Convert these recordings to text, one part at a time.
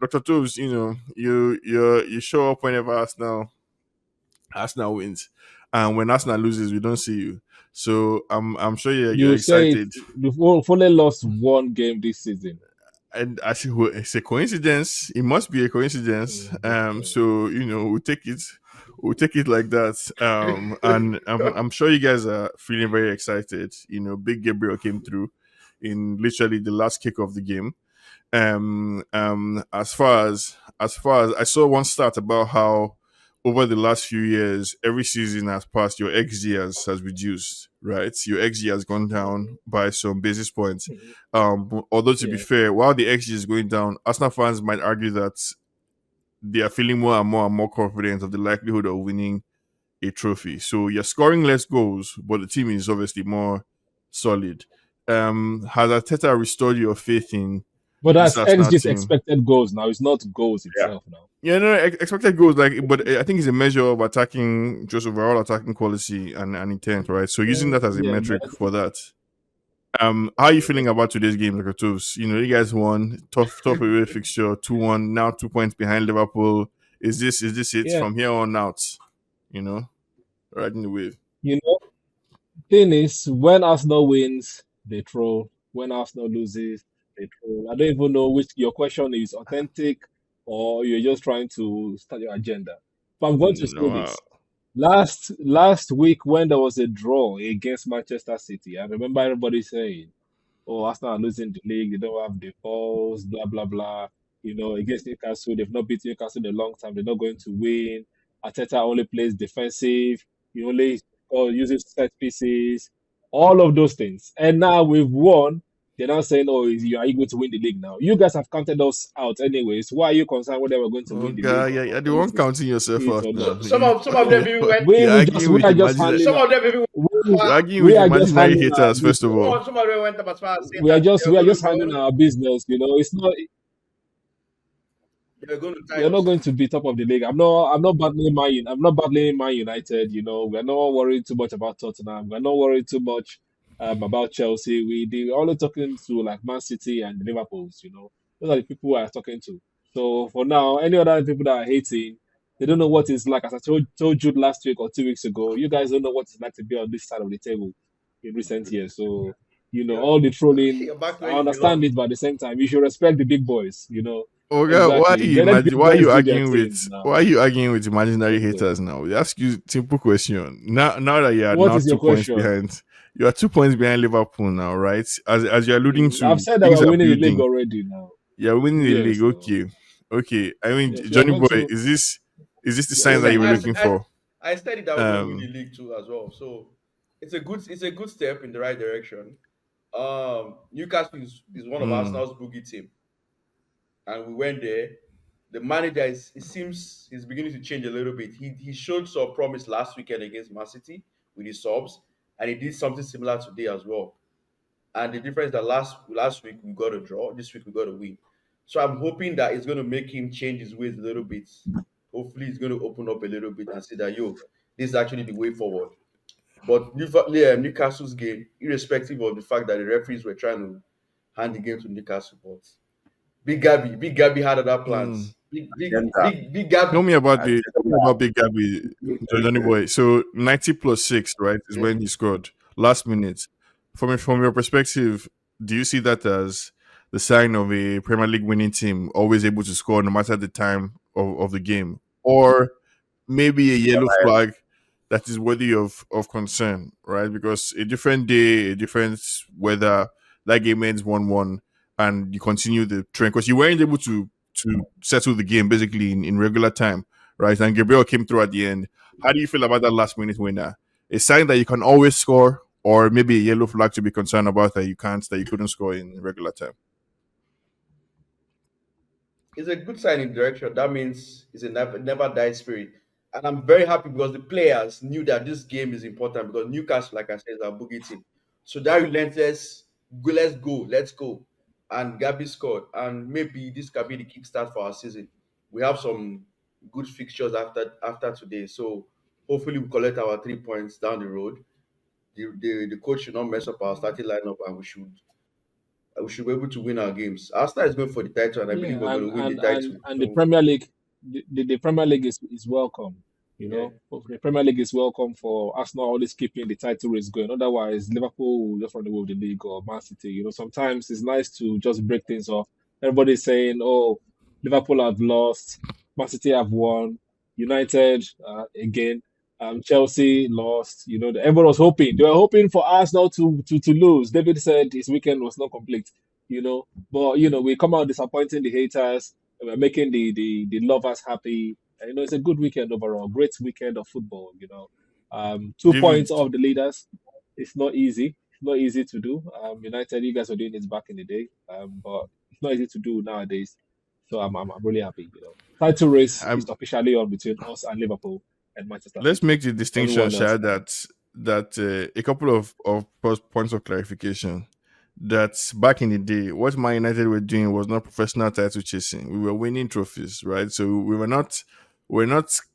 Dr. Tooves, you show up whenever Arsenal wins, and when Arsenal loses, we don't see you. So I'm sure you're You say it. excited, We've only lost one game this season. and I see it's a coincidence. It must be a coincidence. So we'll take it like that. And I'm sure you guys are feeling very excited. Big Gabriel came through in literally the last kick of the game. As far as I saw one stat about how over the last few years, every season has passed, your XG has reduced, right? Your XG has gone down by some basis points. Although to be Yeah. fair, while the XG is going down, Arsenal fans might argue that they are feeling more and more and more confident of the likelihood of winning a trophy. So you're scoring less goals, but the team is obviously more solid. Has Arteta restored your faith in But this that's Arsenal XG's team? expected goals now. It's not goals Yeah. itself now. Yeah, no, expected goals but I think it's a measure of attacking, just overall attacking quality and intent, right? So using that as a Yeah, metric but for that. How are you feeling about today's game, Lakatos? You guys won tough away fixture, 2-1, now 2 points behind Liverpool. Is this it yeah, from here on out? You know, riding the wave. you know, thing is, when Arsenal wins, they troll. When Arsenal loses, they troll. I don't even know which your question is authentic or you're just trying to start your agenda. But I'm going to say No, this. Last week when there was a draw against Manchester City, I remember everybody saying, "Oh, Arsenal are losing the league. They don't have the balls, blah blah blah." Against Newcastle, they've not beaten Newcastle in a long time. They're not going to win. Arteta only plays defensive. He only uses set pieces. All of those things. And now we've won. They're now saying, "Oh, are you going to win the league now?" You guys have counted us out anyways. Why are you concerned whether we're going to oh win the God, league yeah, or yeah, the one counting yourself it out or now. not? So some of them even went. You're arguing We with are just imaginary. handling Some our, of them even You're arguing we with are just imaginary handling our haters, first of business. all. some of them went up as far as saying we are that just we are just handling our business. It's not they're going to tie You're not us. going to be top of the league. I'm not battling I'm not battling Man United. We're not worried too much about Tottenham. We're not worried too much about Chelsea. We're only talking to like Man City and Liverpool's. Those are the people we are talking to. So for now, any other people that are hating, they don't know what it's like. As I told you last week or 2 weeks ago, you guys don't know what it's like to be on this side of the table in recent years. So You're, all the trolling, you're back where I you understand belong. it, but at the same time, you should respect the big boys. Oh God, Exactly. Let the big why are boys you do their arguing thing with now. why are you arguing with imaginary Okay. haters now? We ask you simple question. Now that you are What now is your 2 points question? behind, you are 2 points behind Liverpool now, right? As you're alluding I've to, said that things we're are winning the league building. already now. You're winning the league. Yes. Okay. Okay. I mean, Yes. We are Johnny going boy, to. is this the I sign that Yes. said you were looking for? I studied that we're going to win the Um league too as well. So it's a good step in the right direction. Newcastle is one of mm, Arsenal's boogie team, and we went there. The manager it seems he's beginning to change a little bit. He showed some promise last weekend against Man City with his subs, and he did something similar today as well. And the difference that last week we got a draw, this week we got a win. So I'm hoping that it's going to make him change his ways a little bit. Hopefully, he's going to open up a little bit and say that this is actually the way forward. But Newcastle's game, irrespective of the fact that the referees were trying to hand the game to Newcastle, but Big Gabby had other mm. plans. Agenda. Big Gabby. Tell me about Big Gabby, Johnny boy. So 90 plus 6, right, is Yes. when he scored last minute. From your perspective, do you see that as the sign of a Premier League winning team always able to score no matter the time of the game? Or maybe a yellow flag that is worthy of concern, right? Because a different day, a different weather, that game ends 1-1 and you continue the trend because you weren't able to settle the game basically in regular time, right? And Gabriel came through at the end. How do you feel about that last minute winner? A sign that you can always score, or maybe a yellow flag to be concerned about that you couldn't score in regular time. It's a good sign in direction. That means it's a never die spirit. And I'm very happy because the players knew that this game is important because Newcastle, like I said, is a boogie team. So that relentless, let's go. And Gabby scored. And maybe this can be the kickstart for our season. We have some good fixtures after today. So hopefully we collect our 3 points down the road. The coach should not mess up our starting lineup and we should we should be able to win our games. Arsenal is going for the title, and I Yeah, believe we're going to win the and title. and the So Premier League, the Premier League is welcome. You yeah, know, the Premier League is welcome for Arsenal always keeping the title race going. Otherwise, Liverpool will just run away with the league or Man City. You know, sometimes it's nice to just break things off. Everybody's saying, "Oh, Liverpool have lost, Man City have won, United again, Chelsea lost." You know, everyone was hoping. They were hoping for Arsenal to lose. David said his weekend was not complete. You know, but we come out disappointing the haters, and we're making the lovers happy. And, it's a good weekend overall. Great weekend of football. 2 points David, off the leaders. It's not easy. It's not easy to do. United, you guys were doing it back in the day, but it's not easy to do nowadays. So I'm really happy. Title race is I'm officially on between us and Liverpool and Manchester let's City. make the distinction, Everyone else. Sha, that a couple of points of clarification. That back in the day, what Man United were doing was not professional title chasing. We were winning trophies, right? So we're not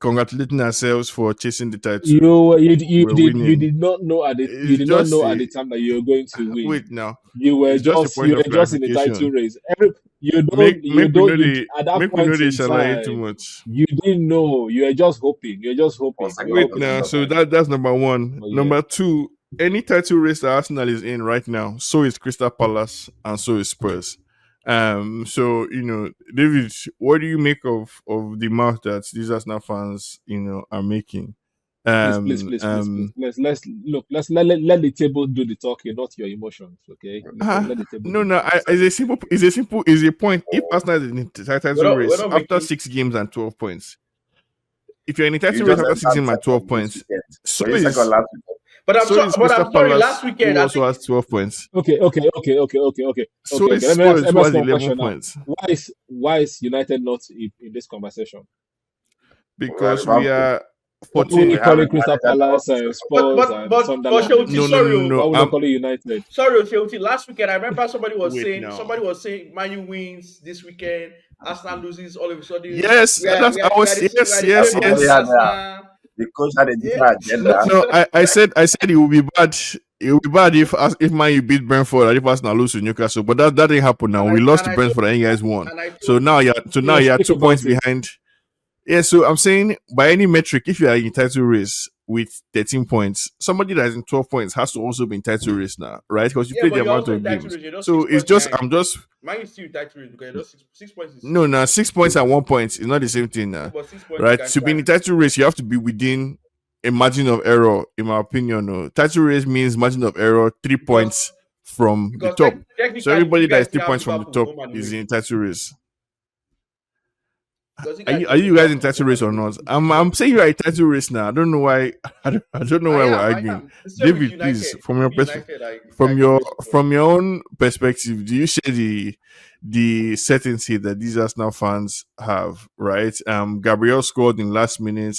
congratulating ourselves for chasing the title. We're You winning. did not know It's just a time that you were going to win. wait now. You were It's just a just point you of were just in the title clarification. race. You Make we don't know you the at that make we know point the in shalaye too time much. you didn't know. You were just hoping. You're just for hoping. You were second Wait hoping at now, that position. so time. that's number one. But yeah, Number two, any title race that Arsenal is in right now, so is Crystal Palace and so is Spurs. So David, what do you make of the mark that these Arsenal fans, are making? please, please, Um, please, please, please. um, Let's look. Let the table do the talking, not your emotions. Okay, let the table no, do the no, talking. is a point. If Arsenal is in the title we're race not after making. 6 games and 12 points, if you're in the You title race just after 6 games entered and 12 second this points, weekend. so Were you second is last weekend? so is But Crystal I'm sorry. Palace, Last who weekend, I also think. has 12 points. Okay. So is Let Spurs, me who ask has one 11 question now. points. Why is United not in this conversation? Because Well, we are Why are we 14th. we have a calling Crystal manager that Palace wants to and say Spurs and But Sunderland? Shelty, No, no, sorry, no, Why oh. no. are we not calling United? Sorry, Shelty. Last weekend, I remember Wait now. somebody was saying Man U wins this weekend, Arsenal loses all of a sudden. Yes, that's I was We are yes, the yes, favorites, somebody yes. had Arsenal. the coach had a Yeah. different No, agenda. no. I said it would be bad. It would be bad if Man U beat Brentford and if Arsenal lose to Newcastle. But that didn't happen. Now and we lost and to I told Brentford and you guys won. and I So told now you. you're Speak 2 points about it. behind. Yeah, so I'm saying by any metric, if you are in title race with 13 points, somebody that is in 12 points has to also be in title race now, right? Because you Yeah, play but the you're amount also in of title games. race. You're just So six it's points just behind. I'm just Man U still in title race because you're just six points no, no, 6 points and 1 point is not the same thing yeah, now, but 6 points you right? can To be in try. the title race, you have to be within a margin of error, in my opinion. No. Title race means margin of error, three Because points from the because top. So technically everybody you that guys is three still have points from the Liverpool top home and is away. in title race. Because you Are guys you still are have you guys in Liverpool title home race and or away. not? It's I'm the I'm same. saying you're in title race now. I don't know why. I don't know why we're I arguing. am. The same with David, please, United. Even United, I from give your you 6 points. from your own perspective, do you share the certainty that these Arsenal fans have? Right. Gabriel scored in last minute.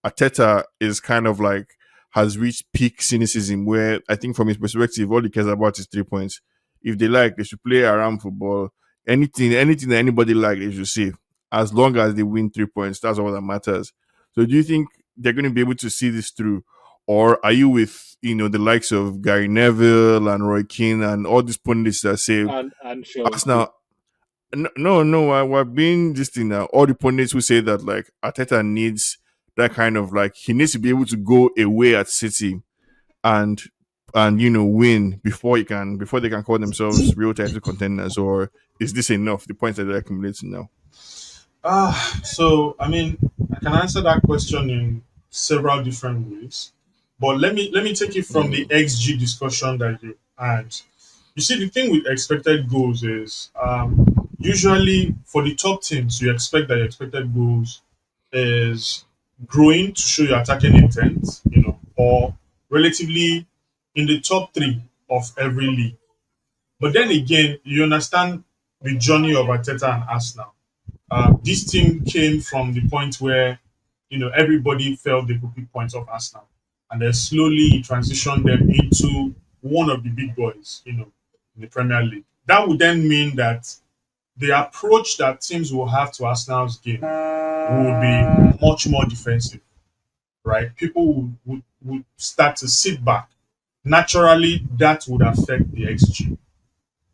Arteta is kind of like has reached peak cynicism where I think from his perspective, all he cares about is 3 points. If they like, they should play around football. Anything that anybody like, they should say. As long as they win 3 points, that's all that matters. So do you think they're going to be able to see this through? Or are you with, the likes of Gary Neville and Roy Keane and all these pundits that say And Chelsea. Arsenal no, we're being this thing now. All the pundits who say that like Arteta needs that kind of like he needs to be able to go away at City and win before they can call themselves real title contenders, or is this enough? The points that they're accumulating now. So I mean, I can answer that question in several different ways, but let me take it from the XG discussion that you had. You see, the thing with expected goals is usually for the top teams, you expect that your expected goals is growing to show your attacking intent, or relatively in the top three of every league. But then again, you understand the journey of Arteta and Arsenal. This team came from the point where everybody felt they could pick points off Arsenal, and then slowly he transitioned them into one of the big boys, in the Premier League. That would then mean that the approach that teams will have to Arsenal's game will be much more defensive, right? People would start to sit back. Naturally, that would affect the XG.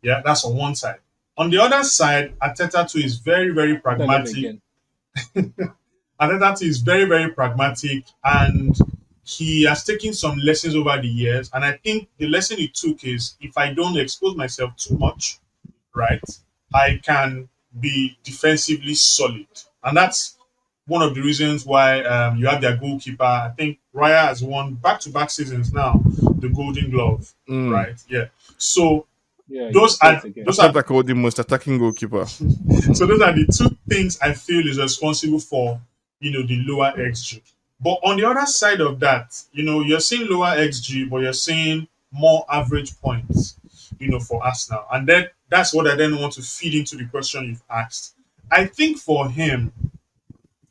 Yeah, that's on one side. On the other side, Ateta too is very, very Tell them pragmatic. again. Ateta too is very, very pragmatic, and he has taken some lessons over the years. And I think the lesson he took is if I don't expose myself too much, right, I can be defensively solid. And that's one of the reasons why you have their goalkeeper. I think Raya has won back-to-back seasons now the Golden Glove, Mm. right? Yeah. So Yeah, you those say are it again. those are Arteta called the most attacking goalkeeper. so those are the two things I feel is responsible for the lower XG. But on the other side of that, you're seeing lower XG, but you're seeing more average points, for Arsenal. And then that's what I then want to feed into the question you've asked. I think for him,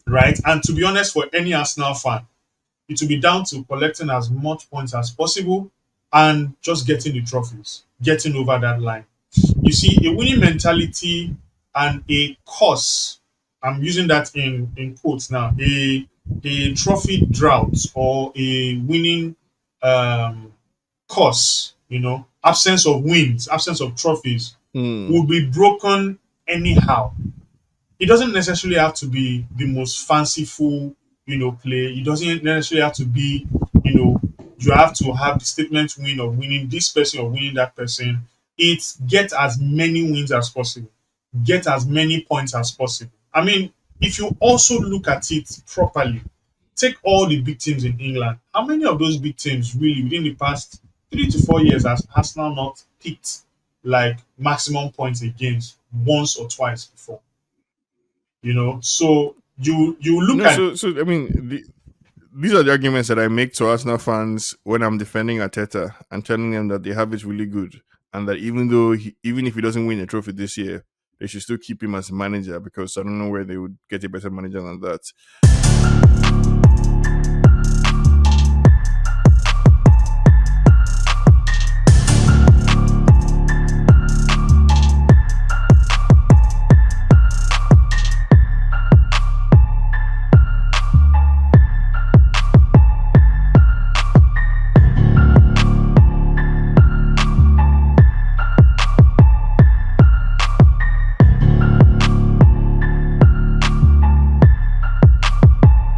right, and to be honest, for any Arsenal fan, it will be down to collecting as much points as possible and just getting the trophies, getting over that line. You see, a winning mentality and a course, I'm using that in quotes now, a trophy drought or a winning um, course, absence of wins, absence of trophies, Mm. will be broken anyhow. It doesn't necessarily have to be the most fanciful, play. It doesn't necessarily have to be, you have to have the statement win of winning this person or winning that person. It's get as many wins as possible, get as many points as possible. I mean, if you also look at it properly, take all the big teams in England. How many of those big teams really within the past 3 to 4 years has Arsenal not picked like maximum points against once or twice before? So you look No, at so I mean, these are the arguments that I make to Arsenal fans when I'm defending Arteta and telling them that they have it really good, and that even if he doesn't win a trophy this year, they should still keep him as manager because I don't know where they would get a better manager than that.